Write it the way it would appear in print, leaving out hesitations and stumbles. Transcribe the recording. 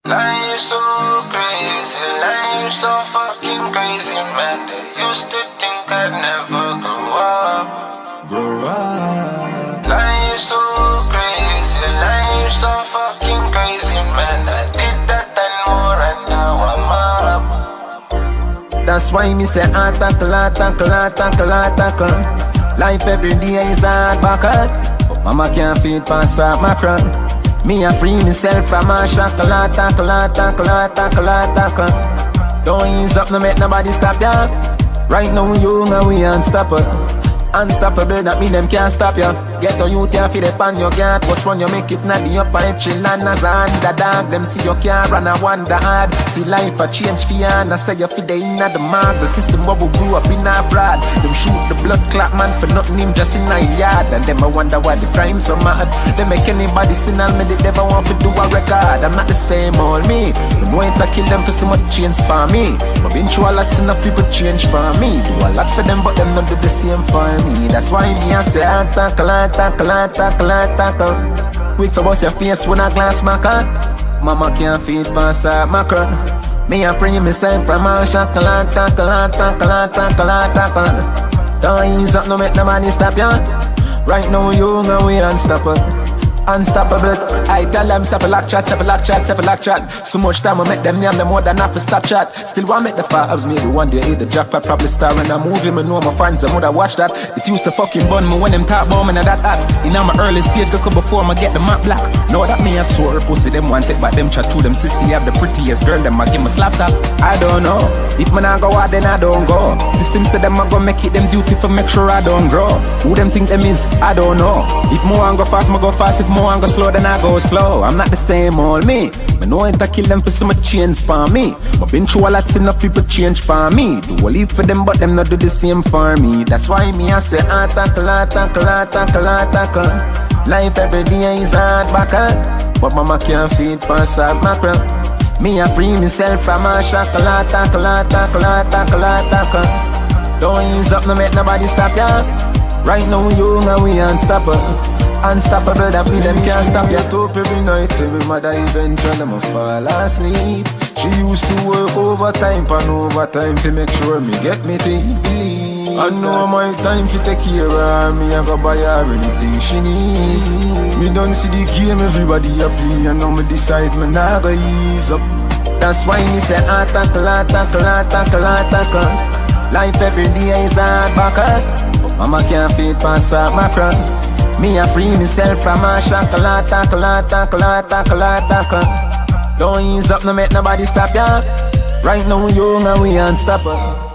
Life so crazy, life so fucking crazy, man. They used to think I'd never grow up. Grow up. Life so crazy, life so fucking crazy, man. I did that and more, and now I'm up. That's why me say attackle. Life every day is hard buckle, but mama can't feed past that macron. Me a free myself from a shackle. Don't ease up, no make nobody stop ya. Right now you and we unstoppable. Unstoppable, that mean them can't stop ya. Get on you can't feel it on your gate. What's when you make it not the upper head chill and as a underdog. Them see you can't run and wonder hard. See life a change for ya and I say you feel the inna the mark. The system where we grew up in our broad. Them shoot the blood clot man for nothing him just in a yard. And them I wonder why the crime so mad. They make anybody sin and me they never want to do a record. I'm not the same old me. Them want to kill them for so much change for me. But been through a lot enough people change for me. Do a lot for them but them not do the same for me. That's why me I say tackle. Quick for bust your face when I glance my cut. Mama can't feed past that macron. Me I pray myself from a shackle. Don't ease up, no make nobody stop ya. Right now you and we unstoppable. Unstoppable. I tell them stop a lock chat. So much time I make them name them more than half a stop chat. Still want make the fives, maybe one day hit the jackpot, probably star and I'm moving. Me know my fans, I woulda watch that. It used to fucking bun me when them talk about me and that at. In my early stage, look up before I get the map black. Know that me a sore pussy, them want it, but them chat through them sissy have the prettiest girl, them I give me slap tap. I don't know. If man I go out, then I don't go. System say them I go make it them duty for make sure I don't grow. Who them think them is? I don't know. If more I go fast, I go fast. If more I go slow, then I go slow. I'm not the same old me. Me know it to kill them for some change for me. But been through a lot enough people change for me. Do a leave for them but them not do the same for me. That's why me I say tackle. Life every day is hard buckle, but mama can't feed past that macron. Me I free myself from a shackle. Don't ease up, no make nobody stop ya. Right now you and we unstoppable. Unstoppable, that me them can't stop ya. Up every night, every mother eventually I'ma fall asleep. She used to work overtime to make sure me get me thing. I know my time to take care of me, I go buy her anything she need. Me don't see the game, everybody a play, and now me decide me nah go ease up. That's why me say tackle. Life every day is hard buckle, but mama can't feed past that macron. Me I free myself from a shackle. Don't ease up, no make nobody stop ya. Right now you and we unstoppable.